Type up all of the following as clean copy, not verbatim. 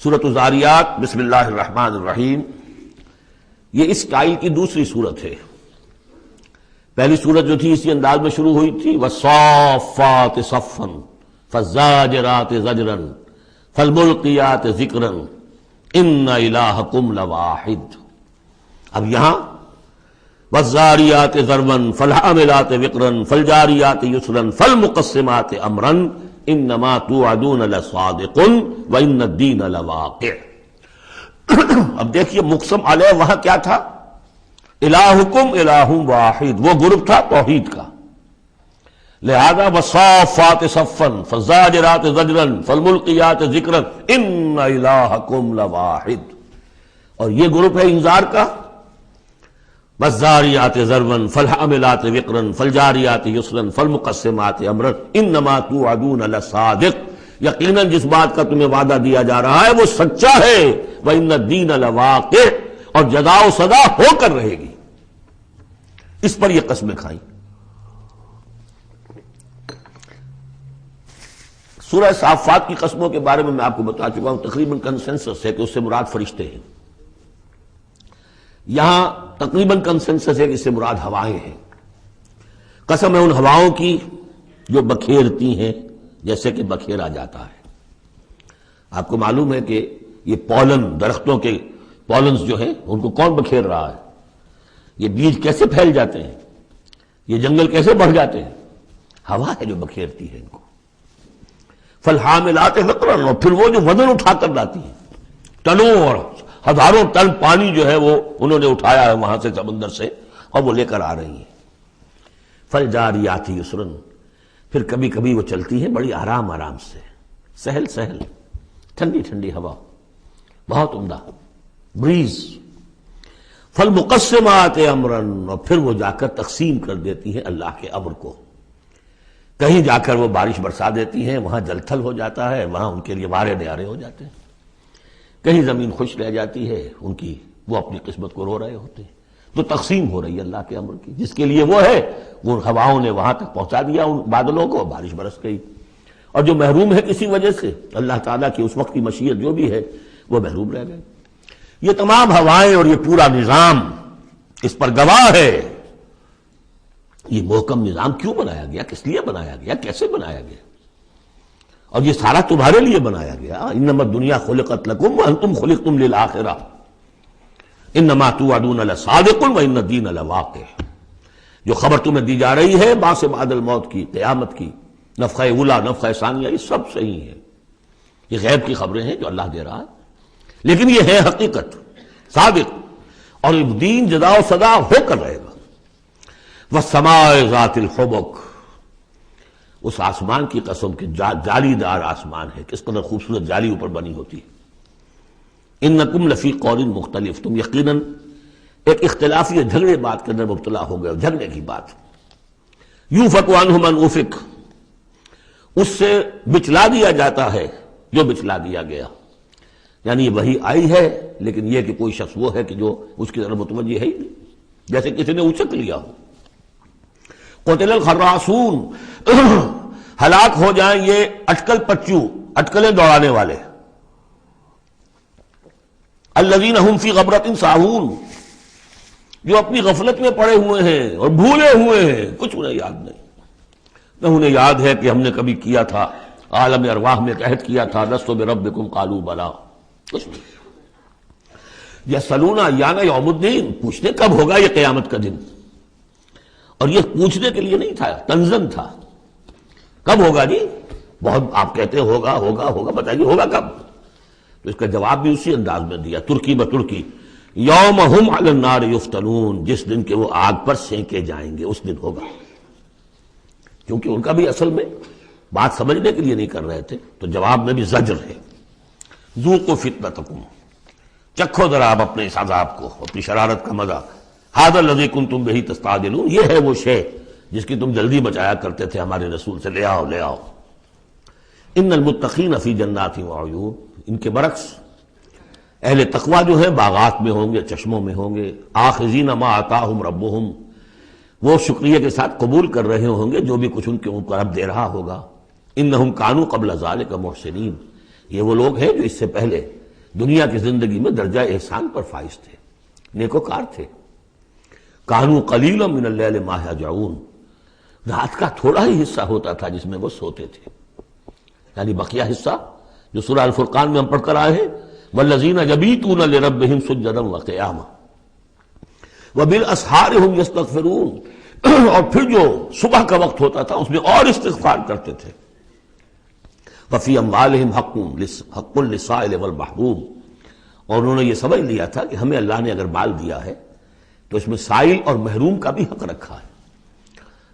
سورۃ الذاریات بسم اللہ الرحمن الرحیم، یہ اس اسٹائل کی دوسری صورت ہے۔ پہلی صورت جو تھی اسی انداز میں شروع ہوئی تھی، والصافات صفا فالزاجرات زجرا فالملقیات ذکرا ان الہکم لواحد۔ اب یہاں والذاریات ذروا فالحاملات وقرا فالجاریات یسرا فالمقسمات امرا انما توعدون لصادق وان الدین لواقع۔ اب دیکھیے مقسم علیہ وہاں کیا تھا؟ الہکم الہ واحد، وہ گروپ تھا توحید کا، لہذا والصافات صفا فالزاجرات زجرا فالملقیات ذکرا ان الہکم لواحد، اور یہ گروپ ہے انذار کا، والذاریات ذروا فالحاملات وقرا فالجاریات یسرا فالمقسمات امرا انما توعدون لصادق، یقیناً جس بات کا تمہیں وعدہ دیا جا رہا ہے وہ سچا ہے، وان الدین لواقع، اور جزا و سزا ہو کر رہے گی۔ اس پر یہ قسمیں کھائیں۔ سورہ صافات کی قسموں کے بارے میں آپ کو بتا چکا ہوں، تقریباً کنسنسس ہے کہ اس سے مراد فرشتے ہیں۔ یہاں تقریباً کنسنسس ہے کہ اس سے مراد ہوائیں ہیں۔ قسم ہے ان ہواؤں کی جو بکھیرتی ہیں جیسے کہ بکھیرا جاتا ہے۔ آپ کو معلوم ہے کہ یہ پولن، درختوں کے پولنز جو ہیں ان کو کون بکھیر رہا ہے؟ یہ بیج کیسے پھیل جاتے ہیں، یہ جنگل کیسے بڑھ جاتے ہیں؟ ہوا ہے جو بکھیرتی ہے ان کو۔ فالحاملات وقرا، اور پھر وہ جو وزن اٹھا کر لاتی ہیں، ٹنوں اور ہزاروں ٹن پانی جو ہے وہ انہوں نے اٹھایا ہے وہاں سے سمندر سے، اور وہ لے کر آ رہی ہیں۔ فالجاریات یسرا، پھر کبھی کبھی وہ چلتی ہیں بڑی آرام آرام سے، سہل سہل، ٹھنڈی ٹھنڈی ہوا، بہت عمدہ بریز۔ فالمقسمات امرا، اور پھر وہ جا کر تقسیم کر دیتی ہیں اللہ کے امر کو، کہیں جا کر وہ بارش برسا دیتی ہیں، وہاں جل تھل ہو جاتا ہے، وہاں ان کے لیے وارے نیارے ہو جاتے ہیں، کہیں زمین خوش رہ جاتی ہے ان کی، وہ اپنی قسمت کو رو رہے ہوتے ہیں۔ تو تقسیم ہو رہی ہے اللہ کے امر کی، جس کے لیے وہ ہے وہ ہواؤں نے وہاں تک پہنچا دیا ان بادلوں کو، بارش برس گئی، اور جو محروم ہے کسی وجہ سے اللہ تعالیٰ کی اس وقت کی مشیت جو بھی ہے وہ محروم رہ گئے۔ یہ تمام ہوائیں اور یہ پورا نظام اس پر گواہ ہے۔ یہ محکم نظام کیوں بنایا گیا، کس لیے بنایا گیا، کیسے بنایا گیا، اور یہ سارا تمہارے لیے بنایا گیا۔ انما الدنیا خلقت لکم وانتم خلقتم للآخرہ انما توعدون لصادق وان الدین لواقع۔ جو خبر تمہیں دی جا رہی ہے بعث بعد الموت کی، قیامت کی، نفخہ اولیٰ، نفخہ ثانیہ، یہ سب صحیح ہے، یہ غیب کی خبریں ہیں جو اللہ دے رہا ہے، لیکن یہ ہے حقیقت صادق، اور دین جزا و سزا ہو کر رہے گا۔ والسماء ذات الحبک، اس آسمان کی قسم کہ جالی دار آسمان ہے، کس قدر خوبصورت جالی اوپر بنی ہوتی ہے۔ انکم لفی قول مختلف، تم یقیناً ایک اختلافی جھگڑے بات کے اندر مبتلا ہو گئے، جھگڑے کی بات۔ یوفک عنہ من افک، اس سے بچلا دیا جاتا ہے جو بچلا دیا گیا، یعنی یہ وحی آئی ہے لیکن یہ کہ کوئی شخص وہ ہے کہ جو اس کی طرف متوجہ ہے ہی نہیں، جیسے کسی نے اچک لیا ہو۔ قتل الخراصون، ہلاک ہو جائیں یہ اٹکل پچو، اٹکلیں دوڑانے والے۔ الذین هم فی غفلۃ ساہون، جو اپنی غفلت میں پڑے ہوئے ہیں اور بھولے ہوئے ہیں، کچھ انہیں یاد نہیں۔ نہ انہیں یاد ہے کہ ہم نے کبھی کیا تھا، عالم ارواح میں عہد کیا تھا، لست بربکم قالوا بلا، کچھ نہیں۔ یسألون ایان یوم الدین، پوچھتے کب ہوگا یہ قیامت کا دن، اور یہ پوچھنے کے لیے نہیں تھا، تنزن تھا، کب ہوگا جی؟ بہت آپ کہتے ہیں ہوگا ہوگا ہوگا، بتائیے ہوگا کب؟ تو اس کا جواب بھی اسی انداز میں دیا، ترکی بترکی، یوم ہم علی النار یفتنون، جس دن کے وہ آگ پر سینکے جائیں گے، اس دن ہوگا۔ کیونکہ ان کا بھی اصل میں بات سمجھنے کے لیے نہیں کر رہے تھے، تو جواب میں بھی زجر ہے۔ ذوقوا فتنتکم، چکھو ذرا آپ اپنے اس عذاب کو، اپنی شرارت کا مزہ۔ ھذا الذی کنتم بہ تستعجلون، یہ ہے وہ شے جس کی تم جلدی بچایا کرتے تھے ہمارے رسول سے، لے آؤ لے آؤ۔ ان المتقین فی جنات وعیون، ان کے برعکس اہل تقویٰ جو ہیں باغات میں ہوں گے، چشموں میں ہوں گے، آخذین ما آتاہم ربہم، وہ شکریہ کے ساتھ قبول کر رہے ہوں گے جو بھی کچھ ان کو رب دے رہا ہوگا۔ انہم کانوا قبل ذلک محسنین، یہ وہ لوگ ہیں جو اس سے پہلے دنیا کی زندگی میں درجہ احسان پر فائز تھے، نیکوکار تھے۔ کانوا قلیلا من اللیل ما یہجعون، رات کا تھوڑا ہی حصہ ہوتا تھا جس میں وہ سوتے تھے، یعنی بقیہ حصہ جو سورہ الفرقان میں ہم پڑھ کر آئے ہیں، والذین یبیتون لربہم سجدا وقیاما وبالاسحار ہم یستغفرون، اور پھر جو صبح کا وقت ہوتا تھا اس میں اور استغفار کرتے تھے۔ وفی اموالہم حق للسائل والمحروم، اور انہوں نے یہ سمجھ لیا تھا کہ ہمیں اللہ نے اگر مال دیا ہے تو اس میں سائل اور محروم کا بھی حق رکھا ہے،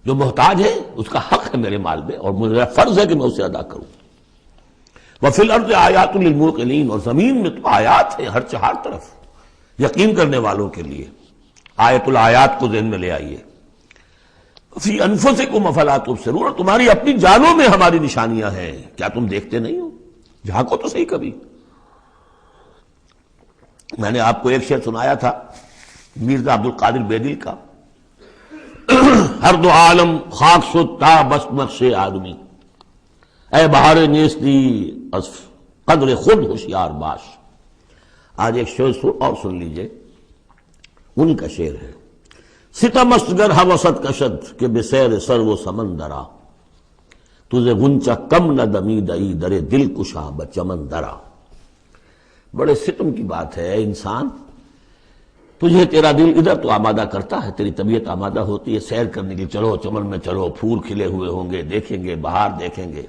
جو محتاج ہے اس کا حق ہے میرے مال میں، اور میرا فرض ہے کہ میں اسے ادا کروں۔ وفی الارض آیات للموقنین، اور زمین میں تو آیات ہیں ہر طرف یقین کرنے والوں کے لیے۔ آیت الآیات کو ذہن میں لے آئیے۔ فی انفسکم افلا تبصرون، اور تمہاری اپنی جانوں میں ہماری نشانیاں ہیں، کیا تم دیکھتے نہیں ہو؟ جھانکو تو صحیح کبھی۔ میں نے آپ کو ایک شعر سنایا تھا مرزا عبد القادر بیدل کا، ہر دو عالم خاک شد تا بس نقش آدمی، اے بہار نیستی از قدر خود ہوشیار باش۔ آج ایک شعر اور سن لیجئے، ان کا شعر ہے، ستم است گر ہوست کشد کہ بے سیر سر و سمندرا، تجھے غنچہ کم نہ دمیدئی در دل کشا بچمن درا۔ بڑے ستم کی بات ہے، اے انسان، تجھے تیرا دل ادھر تو آمادہ کرتا ہے، تیری طبیعت آمادہ ہوتی ہے سیر کرنے کی، چلو چمن میں چلو، پھول کھلے ہوئے ہوں گے دیکھیں گے، بہار دیکھیں گے۔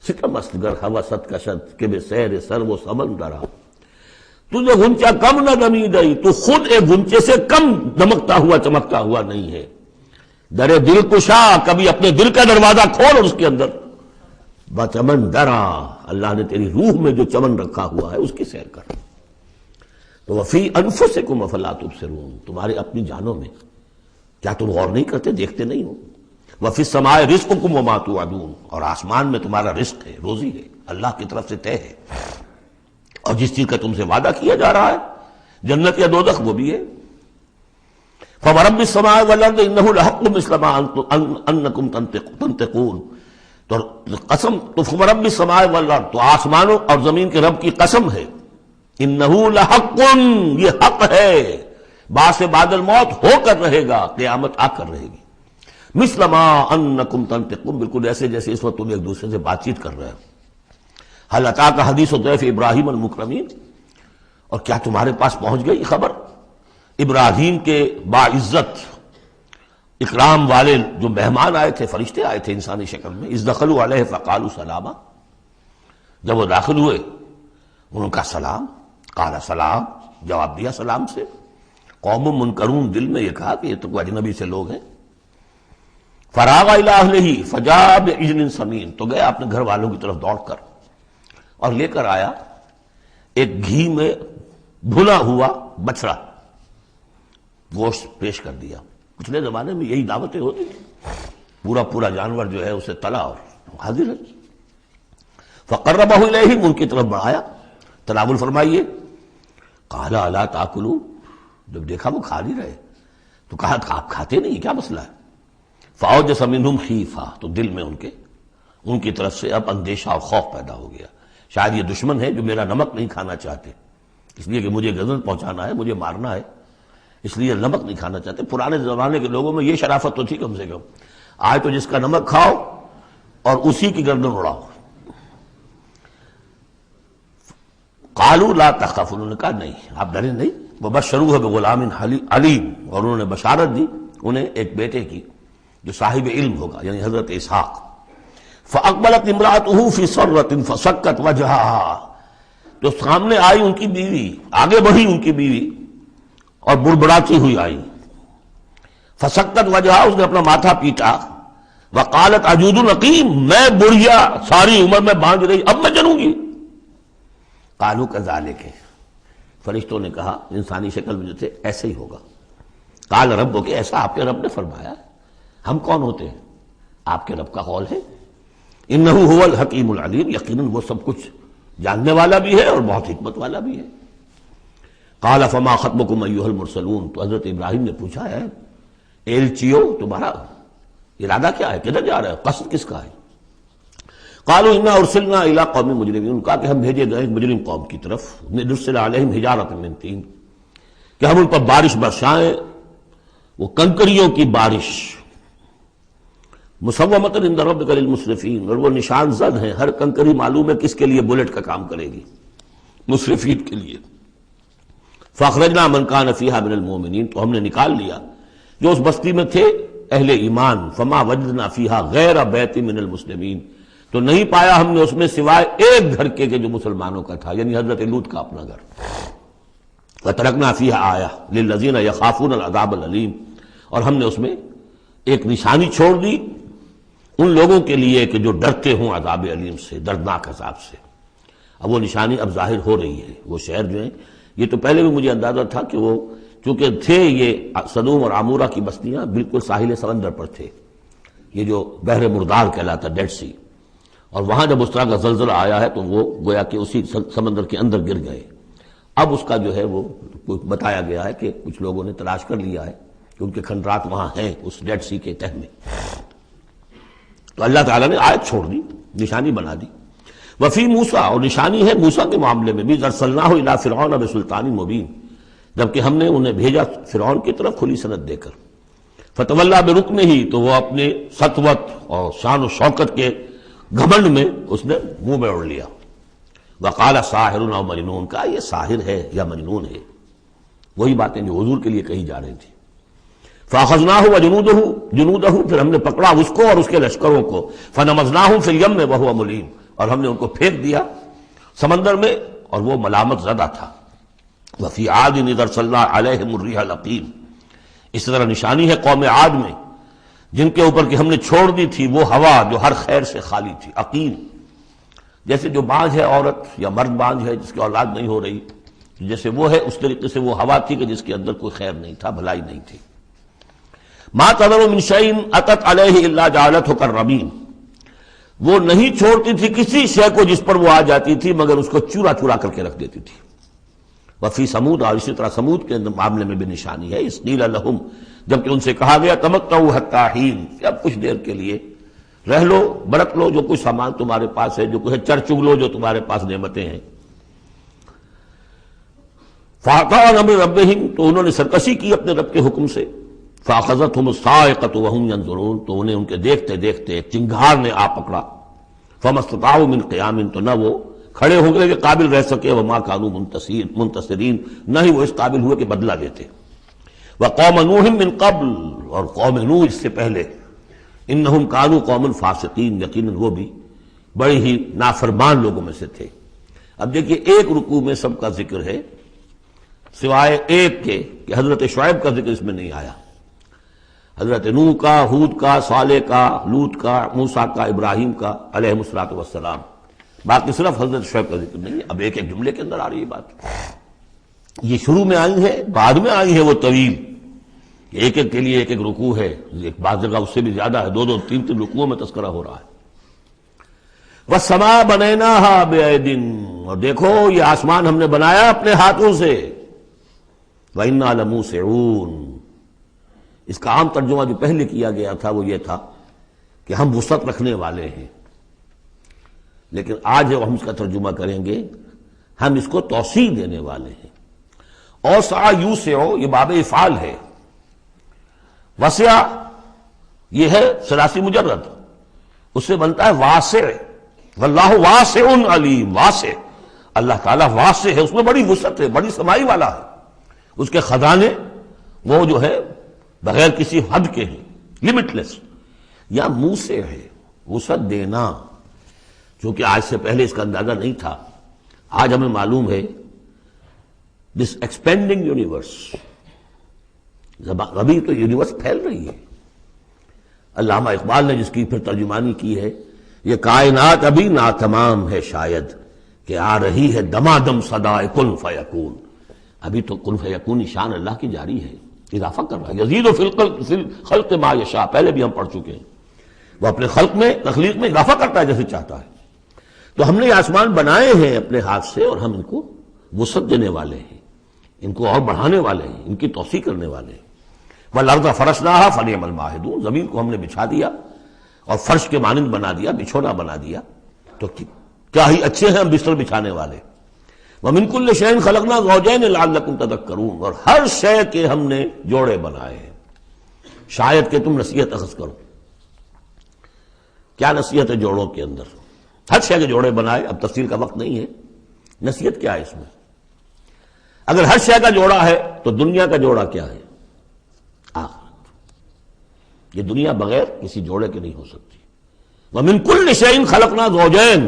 ستم است گر ہوست کشد کہ بے سیر سر و سمندرا، تجھے غنچہ کم نہ دمیدئی، تو خود ایک غنچے سے کم دمکتا ہوا چمکتا ہوا نہیں ہے۔ در دل کشا، کبھی اپنے دل کا دروازہ کھول اور اس کے اندر بچمن درا، اللہ نے تیری روح میں جو چمن رکھا ہوا ہے اس کی سیر کر۔ تو وفی انفسکم افلا تبصرون، تمہارے اپنی جانوں میں کیا تم غور نہیں کرتے، دیکھتے نہیں ہو؟ وفی السماء رزقکم وما توعدون، اور آسمان میں تمہارا رزق ہے، روزی ہے، اللہ کی طرف سے طے ہے، اور جس چیز کا تم سے وعدہ کیا جا رہا ہے جنت یا دوزخ وہ بھی ہے۔ فورب السماء والارض انہ لحق مثل ما انکم تنطقون، تو قسم تو فورب السماء والارض، تو آسمانوں اور زمین کے رب کی قسم ہے، انہ لحق، یہ حق ہے، باعث بعد الموت ہو کر رہے گا، قیامت آ کر رہے گی۔ مثل ما انکم تنطقون، بالکل ایسے جیسے اس وقت تم ایک دوسرے سے بات چیت کر رہے ہو۔ حل اتاک حدیث ضیف ابراہیم المکرمین، اور کیا تمہارے پاس پہنچ گئی خبر ابراہیم کے باعزت اکرام والے جو مہمان آئے تھے، فرشتے آئے تھے انسانی شکل میں، اذ دخلوا علیہ فقالوا سلاما، جب وہ داخل ہوئے انہوں کا سلام، قال سلام، جواب دیا سلام سے۔ قوم منکرون، دل میں یہ کہا کہ یہ تو کوئی اجنبی سے لوگ ہیں۔ فراغ الی اہلہ فجاء بعجل سمین، تو گیا اپنے گھر والوں کی طرف دوڑ کر اور لے کر آیا ایک گھی میں بھنا ہوا بچڑا، گوشت پیش کر دیا۔ پچھلے زمانے میں یہی دعوتیں ہوتی تھیں، پورا جانور جو ہے اسے تلا اور حاضر ہے۔ فقربہ الیہم، ان کی طرف بڑھایا، تناول فرمائیے۔ قال الا تاکلون، جب دیکھا وہ کھا نہیں رہے تو کہا آپ کھاتے نہیں، کیا مسئلہ ہے؟ فاوجس منہم خیفہ، تو دل میں ان کی طرف سے اب اندیشہ اور خوف پیدا ہو گیا، شاید یہ دشمن ہے جو میرا نمک نہیں کھانا چاہتے، اس لیے کہ مجھے غزل پہنچانا ہے، مجھے مارنا ہے، اس لیے نمک نہیں کھانا چاہتے۔ پرانے زمانے کے لوگوں میں یہ شرافت تو تھی کم سے کم، آج تو جس کا نمک کھاؤ اور اسی کی گردن اڑاؤ۔ قالوا لا تخف، انہوں نے کہا نہیں آپ ڈریں نہیں۔ وبشروہ بغلام علیم، اور انہوں نے بشارت دی انہیں ایک بیٹے کی جو صاحب علم ہوگا، یعنی حضرت اسحاق۔ فاقبلت امرأتہ فی سرۃ فسکت وجہہا، تو سامنے آئی ان کی بیوی، آگے بڑھی ان کی بیوی اور بڑبڑاتی ہوئی آئی۔ فسکت وجہہا، اس نے اپنا ماتھا پیٹا۔ وقالت عجوز عقیم، میں بڑھیا ساری عمر میں باندھ رہی، اب میں جنوں گی۔ قالوا کذالک، فرشتوں نے کہا انسانی شکل میں جو تھے ایسے ہی ہوگا۔ قال ربک، ایسا آپ کے رب نے فرمایا، ہم کون ہوتے ہیں؟ آپ کے رب کا قول ہے۔ انہ هو الحکیم العلیم، یقیناً وہ سب کچھ جاننے والا بھی ہے اور بہت حکمت والا بھی ہے۔ قال فما خطبکم ایھا المرسلون، تو حضرت ابراہیم نے پوچھا ہے ایلچیو تمہارا ارادہ کیا ہے، کدھر جا رہے ہو، قصد کس کا ہے؟ قالوا انا ارسلنا الى قوم مجرمین، ان کا کہ ہم بھیجے گئے ایک مجرم قوم کی طرف، نرسل علیہم حجارۃ من طین، کہ ہم ان پر بارش برسائیں، وہ کنکریوں کی بارش، مسومۃ عند ربک للمسرفین، اور وہ نشان زد ہیں، ہر کنکری معلوم ہے کس کے لیے بلٹ کا کام کرے گی، مسرفین کے لیے۔ فاخرجنا من کان فیہا من المؤمنین، تو ہم نے نکال لیا جو اس بستی میں تھے اہل ایمان، فما وجدنا فیہا غیر بیت من المسلمین، تو نہیں پایا ہم نے اس میں سوائے ایک گھر کے جو مسلمانوں کا تھا، یعنی حضرت لوط کا اپنا گھر۔ وَتَرَكْنَا فِيهَا آیَةً لِلَّذِينَ يَخَافُونَ الْعَذَابَ الْأَلِيمَ، اور ہم نے اس میں ایک نشانی چھوڑ دی ان لوگوں کے لیے کہ جو ڈرتے ہوں عذاب علیم سے، دردناک عذاب سے۔ اب وہ نشانی اب ظاہر ہو رہی ہے، وہ شہر جو ہیں، یہ تو پہلے بھی مجھے اندازہ تھا کہ وہ چونکہ تھے یہ سدوم اور عمورہ کی بستیاں بالکل ساحل سمندر پر تھے، یہ جو بحر مردار کہلاتا ڈیڈ سی، اور وہاں جب اس طرح کا زلزلہ آیا ہے تو وہ گویا کہ اسی سمندر کے اندر گر گئے۔ اب اس کا جو ہے وہ بتایا گیا ہے کہ کچھ لوگوں نے تلاش کر لیا ہے کہ ان کے کھنڈرات وہاں ہیں اس ڈیڈ سی کے تہہ میں، تو اللہ تعالیٰ نے آیت چھوڑ دی، نشانی بنا دی۔ وفی موسیٰ، اور نشانی ہے موسیٰ کے معاملے میں بھی، ارسلناہ الی فرعون بسلطان مبین، جبکہ ہم نے انہیں بھیجا فرعون کی طرف کھلی سند دے کر۔ فتولیٰ برکنہ، تو وہ اپنے سطوت اور شان و شوکت کے گھمنڈ میں اس نے منہ میں اڑ لیا۔ وقال ساحر او مجنون، کہا یہ ساحر ہے یا مجنون ہے، وہی باتیں جو حضور کے لیے کہی جا رہی تھی۔ فاخذناہ وجنودہ، پھر ہم نے پکڑا اس کو اور اس کے لشکروں کو، فنبذناہم فی الیم وہو ملیم، اور ہم نے ان کو پھینک دیا سمندر میں اور وہ ملامت زدہ تھا۔ وفی عاد اذ ارسلنا علیہم الریح العقیم، اس طرح نشانی ہے قوم عاد میں جن کے اوپر کہ ہم نے چھوڑ دی تھی وہ ہوا جو ہر خیر سے خالی تھی، عقیم، جیسے جو بانجھ ہے عورت یا مرد بانجھ ہے جس کی اولاد نہیں ہو رہی، جیسے وہ ہے اس طریقے سے وہ ہوا تھی کہ جس کے اندر کوئی خیر نہیں تھا، بھلائی نہیں تھی۔ ما تذر من شیء اتت علیہ الا جعلتہ کالرمیم، وہ نہیں چھوڑتی تھی کسی شے کو جس پر وہ آ جاتی تھی مگر اس کو چورا چورا کر کے رکھ دیتی تھی۔ وفی سمود، اور اسی طرح سمود کے معاملے میں بھی نشانی ہے، اس قیل لہم، جبکہ ان سے کہا گیا تمتعوا حتی حین، کہ اب کچھ دیر کے لیے رہ لو، برت لو جو کچھ سامان تمہارے پاس ہے، جو کچھ چر چگ لو جو تمہارے پاس نعمتیں ہیں۔ فَأَطَاعُوا عَنْ أَمْرِ رَبِّهِمْ، تو انہوں نے سرکشی کی اپنے رب کے حکم سے۔ فَأَخَذَتْهُمُ الصَّاعِقَةُ وَهُمْ يَنظُرُونَ، تو انہیں ان کے دیکھتے دیکھتے ایک چنگھار نے آ پکڑا۔ فَمَا اسْتَطَاعُوا مِنْ قِيَامٍ، تو نہ وہ کھڑے ہو گئے کہ قابل رہ سکے، وَمَا كَانُوا مُنْتَصِرِينَ، نہ ہی وہ اس قابل ہوئے کہ بدلہ دیتے۔ وَقَوْمَ نُوحٍ مِّن قَبْلُ، اور قوم نوح اس سے پہلے، انہم کانوا قوما فاسقین، یقیناً وہ بھی بڑے ہی نافرمان لوگوں میں سے تھے۔ اب دیکھیے ایک رکوع میں سب کا ذکر ہے سوائے ایک کے کہ حضرت شعیب کا ذکر اس میں نہیں آیا، حضرت نوح کا، ہود کا، صالح کا، لوط کا، موسیٰ کا، ابراہیم کا علیہم الصلوۃ والسلام، باقی صرف حضرت شعیب کا ذکر نہیں ہے۔ اب ایک ایک جملے کے اندر آ رہی ہے بات، یہ شروع میں آئی ہے، بعد میں آئی ہے وہ طویل، ایک ایک کے لیے ایک ایک رکوع ہے، ایک بعض جگہ اس سے بھی زیادہ ہے، دو دو تین تین رکوعوں میں تذکرہ ہو رہا ہے۔ وَالسَّمَاءَ بَنَيْنَاهَا بِأَيْدٍ، اور دیکھو یہ آسمان ہم نے بنایا اپنے ہاتھوں سے، وَإِنَّا لَمُوسِعُونَ، اس کا عام ترجمہ جو پہلے کیا گیا تھا وہ یہ تھا کہ ہم وسعت رکھنے والے ہیں، لیکن آج ہم اس کا ترجمہ کریں گے ہم اس کو توسیع دینے والے ہیں۔ اوسع یوسع، یہ باب افعال ہے، وسع یہ ہے ثلاثی مجرد، اس سے بنتا ہے واسع، واللہ واسع علیم، واسع، اللہ تعالیٰ واسع ہے، اس میں بڑی وسعت ہے، بڑی سمائی والا ہے، اس کے خزانے وہ جو ہے بغیر کسی حد کے ہیں، لمٹ لیس، یا موسع ہے، وسعت دینا، چونکہ آج سے پہلے اس کا اندازہ نہیں تھا، آج ہمیں معلوم ہے دس ایکسپینڈنگ یونیورس، ابھی تو یونیورس پھیل رہی ہے۔ علامہ اقبال نے جس کی پھر ترجمانی کی ہے، یہ کائنات ابھی ناتمام ہے شاید کہ آ رہی ہے دمادم صدائے کن فیکون، ابھی تو کن فیکون شان اللہ کی جاری ہے، اضافہ کر رہا ہے، یزید فی الخلق ما یشاء، پہلے بھی ہم پڑھ چکے ہیں، وہ اپنے خلق میں، تخلیق میں اضافہ کرتا ہے جیسے چاہتا ہے۔ تو ہم نے یہ آسمان بنائے ہیں اپنے ہاتھ سے اور ہم ان کو وسعت دینے والے ہیں، ان کو اور بڑھانے والے ہیں، ان کی توسیع کرنے والے ہیں۔ وَالْأَرْضَ فَرَشْنَاهَا فَنِعْمَ الْمَاهِدُونَ، زمین کو ہم نے بچھا دیا اور فرش کے مانند بنا دیا، بچھونا بنا دیا، تو کیا ہی اچھے ہیں ہم بستر بچھانے والے. وَمِن كُلِّ شَيْءٍ خَلَقْنَا زَوْجَيْنِ لَعَلَّكُمْ تَذَكَّرُونَ، اور ہر شے کے ہم نے جوڑے بنائے ہیں شاید کہ تم نصیحت اخذ کرو. کیا نصیحت ہے جوڑوں کے اندر؟ ہر شے کے جوڑے بنائے. اب تفصیل کا وقت نہیں ہے. نصیحت کیا ہے اس میں؟ اگر ہر شے کا جوڑا ہے تو دنیا کا جوڑا کیا ہے؟ آخرت. یہ دنیا بغیر کسی جوڑے کے نہیں ہو سکتی. وَمِن كُلِّ شَيْءٍ خَلَقْنَا زَوْجَيْنِ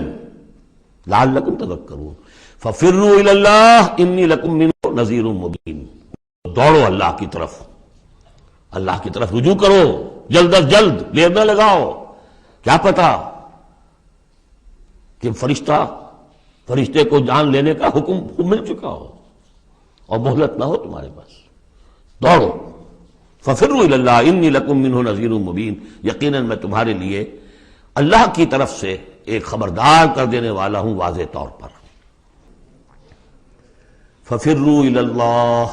لَعَلَّكُمْ تَذَكَّرُونَ فَفِرُّوا إِلَى اللَّهِ إِنِّي لَكُمْ مِنْهُ نَذِيرٌ مُبِينٌ. دوڑو اللہ کی طرف، اللہ کی طرف رجوع کرو جلد از جلد، دیر نہ لگاؤ. کیا پتا کہ فرشتے کو جان لینے کا حکم مل چکا ہو اور مہلت نہ ہو تمہارے پاس. دوڑو. فَفِرُّوا إِلَى اللَّهِ إِنِّي لَكُمْ مِنْهُ نَذِيرٌ مُبِينٌ، یقیناً میں تمہارے لیے اللہ کی طرف سے ایک خبردار کر دینے والا ہوں واضح طور پر. فَفِرُّوا إِلَى اللَّهِ،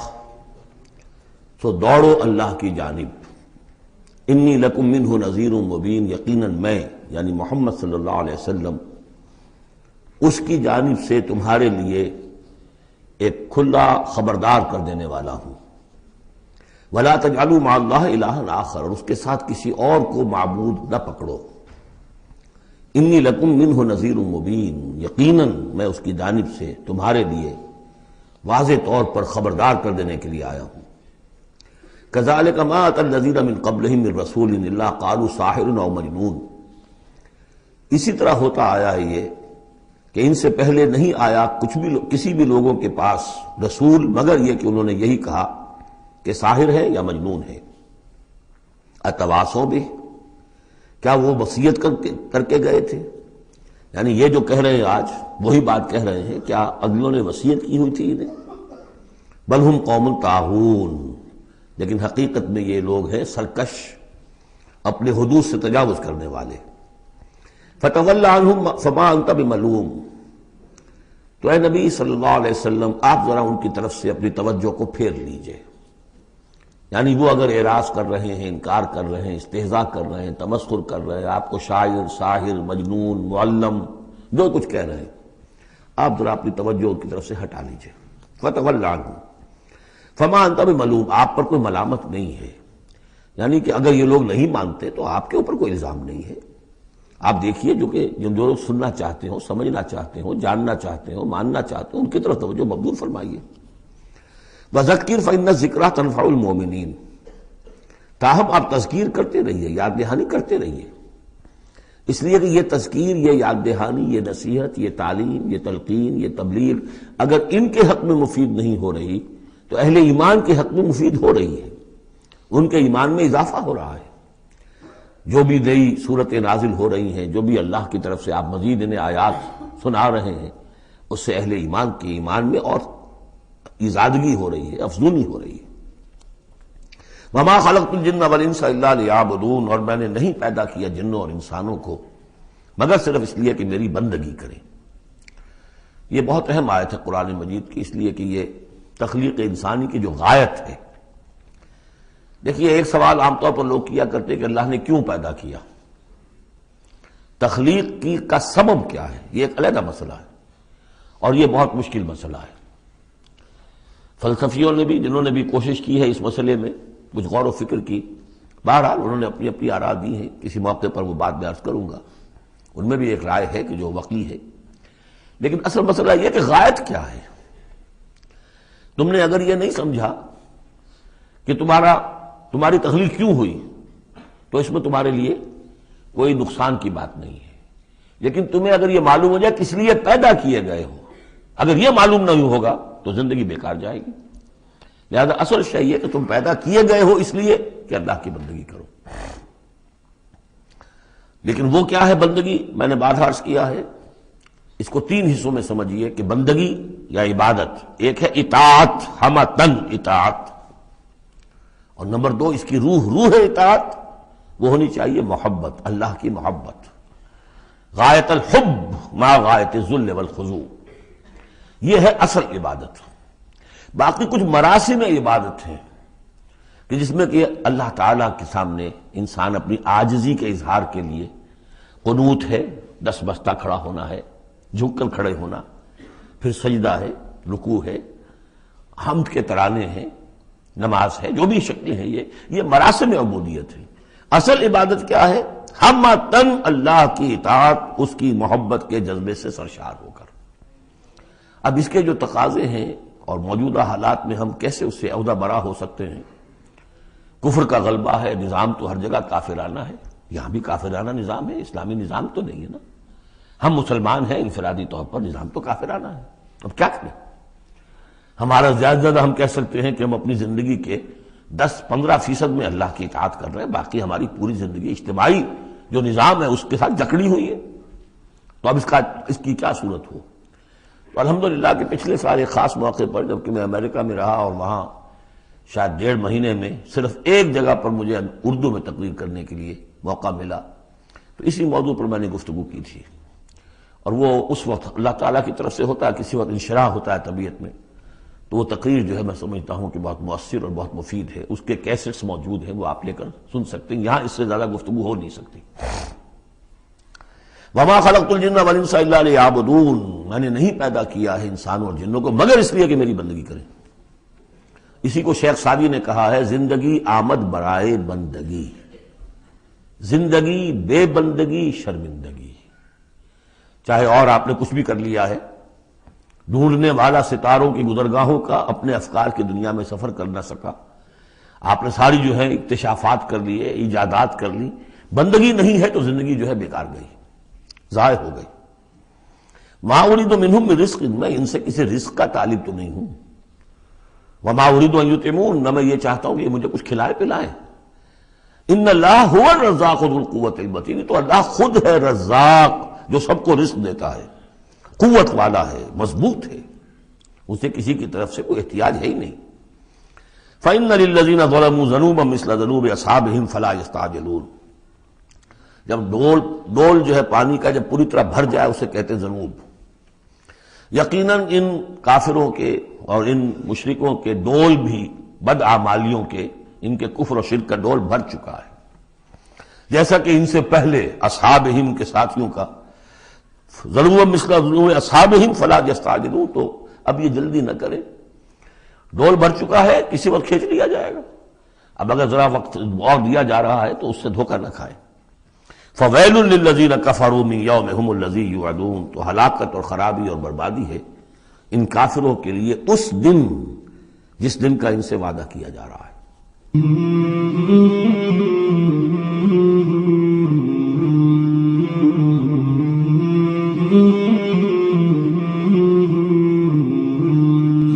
سو دوڑو اللہ کی جانب. انی لکم منہ نذیر مبین، یقیناً میں یعنی محمد صلی اللہ علیہ وسلم اس کی جانب سے تمہارے لیے ایک کھلا خبردار کر دینے والا ہوں. ولا تجعلوا مع اللہ الہا آخر، اور اس کے ساتھ کسی اور کو معبود نہ پکڑو. انی لکم منہ نذیر مبین، یقیناً میں اس کی جانب سے تمہارے لیے واضح طور پر خبردار کر دینے کے لیے آیا ہوں. کذالک ما اتی الذین من قبلہم من رسول الا قالوا ساحر او مجنون، اسی طرح ہوتا آیا ہے یہ کہ ان سے پہلے نہیں آیا کسی بھی لوگوں کے پاس رسول مگر یہ کہ انہوں نے یہی کہا کہ ساحر ہے یا مجنون ہے. اتواصوا بہ، کیا وہ وصیت کر کے گئے تھے؟ یعنی یہ جو کہہ رہے ہیں آج وہی بات کہہ رہے ہیں، کیا اگلوں نے وصیت کی ہوئی تھی انہیں؟ بل ہم قوم طاغون، لیکن حقیقت میں یہ لوگ ہیں سرکش، اپنے حدود سے تجاوز کرنے والے. فتول عنہم فما انت بملوم، تو اے نبی صلی اللہ علیہ وسلم آپ ذرا ان کی طرف سے اپنی توجہ کو پھیر لیجئے. یعنی وہ اگر اعراض کر رہے ہیں، انکار کر رہے ہیں، استہزاء کر رہے ہیں، تمسخر کر رہے ہیں، آپ کو شاعر، ساحر، مجنون، معلم جو کچھ کہہ رہے ہیں، آپ ذرا اپنی توجہ ان کی طرف سے ہٹا لیجئے. فتول عنہم فما انت بملوم، آپ پر کوئی ملامت نہیں ہے. یعنی کہ اگر یہ لوگ نہیں مانتے تو آپ کے اوپر کوئی الزام نہیں ہے. آپ دیکھیے جو لوگ سننا چاہتے ہو، سمجھنا چاہتے ہو، جاننا چاہتے ہو، ماننا چاہتے ہو، ان کی طرف توجہ مبذول فرمائیے. وذکر فإن الذکریٰ تنفع المؤمنین، تاہم آپ تذکیر کرتے رہیے، یاد دہانی کرتے رہیے. اس لیے کہ یہ تذکیر، یہ یاد دہانی، یہ نصیحت، یہ تعلیم، یہ تلقین، یہ تبلیغ اگر ان کے حق میں مفید نہیں ہو رہی تو اہل ایمان کے حق میں مفید ہو رہی ہے. ان کے ایمان میں اضافہ ہو رہا ہے. جو بھی نئی صورتیں نازل ہو رہی ہیں، جو بھی اللہ کی طرف سے آپ مزید انہیں آیات سنا رہے ہیں، اس سے اہل ایمان کے ایمان میں اور ازادگی ہو رہی ہے، افزونی ہو رہی ہے. وما خلقت الجن والانس الا لیعبدون، اور میں نے نہیں پیدا کیا جنوں اور انسانوں کو مگر صرف اس لیے کہ میری بندگی کریں. یہ بہت اہم آیت ہے قرآن مجید کی، اس لیے کہ یہ تخلیق انسانی کی جو غایت ہے. دیکھیے ایک سوال عام طور پر لوگ کیا کرتے کہ اللہ نے کیوں پیدا کیا، تخلیق کی کا سبب کیا ہے. یہ ایک علیحدہ مسئلہ ہے اور یہ بہت مشکل مسئلہ ہے. فلسفیوں نے بھی، جنہوں نے بھی کوشش کی ہے اس مسئلے میں کچھ غور و فکر کی، بہرحال انہوں نے اپنی اپنی آراء دی ہیں. کسی موقع پر وہ بات میں عرض کروں گا. ان میں بھی ایک رائے ہے کہ جو وقی ہے، لیکن اصل مسئلہ یہ کہ غایت کیا ہے. تم نے اگر یہ نہیں سمجھا کہ تمہاری تخلیق کیوں ہوئی تو اس میں تمہارے لیے کوئی نقصان کی بات نہیں ہے. لیکن تمہیں اگر یہ معلوم ہو جائے کس لیے پیدا کیے گئے ہو، اگر یہ معلوم نہیں ہوگا تو زندگی بیکار جائے گی. لہذا اصل شے یہ کہ تم پیدا کیے گئے ہو اس لیے کہ اللہ کی بندگی کرو. لیکن وہ کیا ہے بندگی؟ میں نے بات عرض کیا ہے، اس کو تین حصوں میں سمجھیے کہ بندگی یا عبادت. ایک ہے اطاعت، ہمتن اطاعت، اور نمبر دو اس کی روح اطاعت، وہ ہونی چاہیے محبت، اللہ کی محبت. غایت الحب ما غایت الذل والخضوع، یہ ہے اصل عبادت. باقی کچھ مراسم عبادت ہیں کہ جس میں کہ اللہ تعالیٰ کے سامنے انسان اپنی عاجزی کے اظہار کے لیے قنوت ہے، دس بستہ کھڑا ہونا ہے، جھک کر کھڑے ہونا، پھر سجدہ ہے، رکوع ہے، حمد کے ترانے ہیں، نماز ہے، جو بھی شکلیں ہیں، یہ مراسم عبودیت ہے۔ اصل عبادت کیا ہے؟ ہمتن اللہ کی اطاعت، اس کی محبت کے جذبے سے سرشار ہو کر۔ اب اس کے جو تقاضے ہیں اور موجودہ حالات میں ہم کیسے اس سے عہدہ برا ہو سکتے ہیں؟ کفر کا غلبہ ہے، نظام تو ہر جگہ کافرانہ ہے، یہاں بھی کافرانہ نظام ہے، اسلامی نظام تو نہیں ہے نا۔ ہم مسلمان ہیں، انفرادی طور پر نظام تو کافرانہ ہے، اب کیا کریں؟ ہمارا زیادہ زیادہ ہم کہہ سکتے ہیں کہ ہم اپنی زندگی کے 10-15% میں اللہ کی اطاعت کر رہے ہیں، باقی ہماری پوری زندگی اجتماعی جو نظام ہے اس کے ساتھ جکڑی ہوئی ہے۔ تو اب اس کی کیا صورت ہو؟ تو الحمدللہ کہ پچھلے سال ایک خاص موقع پر جبکہ میں امریکہ میں رہا اور وہاں شاید 1.5 مہینے میں صرف ایک جگہ پر مجھے اردو میں تقریر کرنے کے لیے موقع ملا، تو اسی موضوع پر میں نے گفتگو کی تھی، اور وہ اس وقت اللہ تعالیٰ کی طرف سے ہوتا ہے، کسی وقت انشراح ہوتا ہے طبیعت میں، تو وہ تقریر جو ہے میں سمجھتا ہوں کہ بہت مؤثر اور بہت مفید ہے۔ اس کے کیسٹس موجود ہیں، وہ آپ لے کر سن سکتے ہیں، یہاں اس سے زیادہ گفتگو ہو نہیں سکتی۔ وَمَا خَلَقْتُ الْجِنَّ وَالْإِنسَ إِلَّا لِيَعْبُدُونِ، میں نے نہیں پیدا کیا ہے انسانوں اور جنوں کو مگر اس لیے کہ میری بندگی کریں۔ اسی کو شیخ سعدی نے کہا ہے، زندگی آمد برائے بندگی، زندگی بے بندگی شرمندگی۔ چاہے اور آپ نے کچھ بھی کر لیا ہے، ڈھونڈنے والا ستاروں کی گزرگاہوں کا اپنے افکار کی دنیا میں سفر کر نہ سکا، آپ نے ساری جو ہے اکتشافات کر لیے، ایجادات کر لی، بندگی نہیں ہے تو زندگی جو ہے بیکار گئی، ضائع ہو گئی۔ ما اريد منهم من رزق، میں ان سے کسی رزق کا طالب تو نہیں ہوں۔ وما اريد ان يطعمون، نہ میں یہ چاہتا ہوں کہ یہ مجھے کچھ کھلائے پلائیں۔ ان اللہ هو الرزاق ذو القوة المتین، تو اللہ خود ہے رزاق جو سب کو رزق دیتا ہے، قوت والا ہے، مضبوط ہے، اسے کسی کی طرف سے کوئی احتیاج ہے ہی نہیں۔ فإن للذین ظلموا ذنوبا مثل ذنوب اصحابهم فلا يستعجلون، جب ڈول جو ہے پانی کا جب پوری طرح بھر جائے اسے کہتے ہیں ذنوب۔ یقیناً ان کافروں کے اور ان مشرکوں کے ڈول بھی بدعمالیوں کے، ان کے کفر و شرک کا ڈول بھر چکا ہے، جیسا کہ ان سے پہلے اصحابہم کے ساتھیوں کا ذنوبا مثل ذنوب اصحابہم فلا یستعجلون، تو اب یہ جلدی نہ کریں، ڈول بھر چکا ہے، کسی وقت کھینچ لیا جائے گا، اب اگر ذرا وقت اور دیا جا رہا ہے تو اس سے دھوکہ نہ کھائیں۔ فویل للذین کفروا من یومہم الذی یوعدون، تو ہلاکت اور خرابی اور بربادی ہے ان کافروں کے لیے اس دن جس دن کا ان سے وعدہ کیا جا رہا ہے۔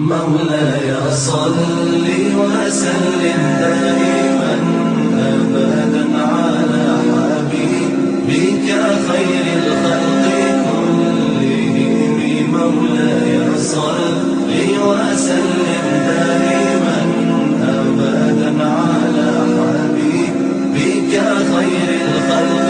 مولاي صل وسلم دائما ابدا على حبيبك خير الخلق كلهم، مولاي صل وسلم دائما ابدا على حبيبك خير الخلق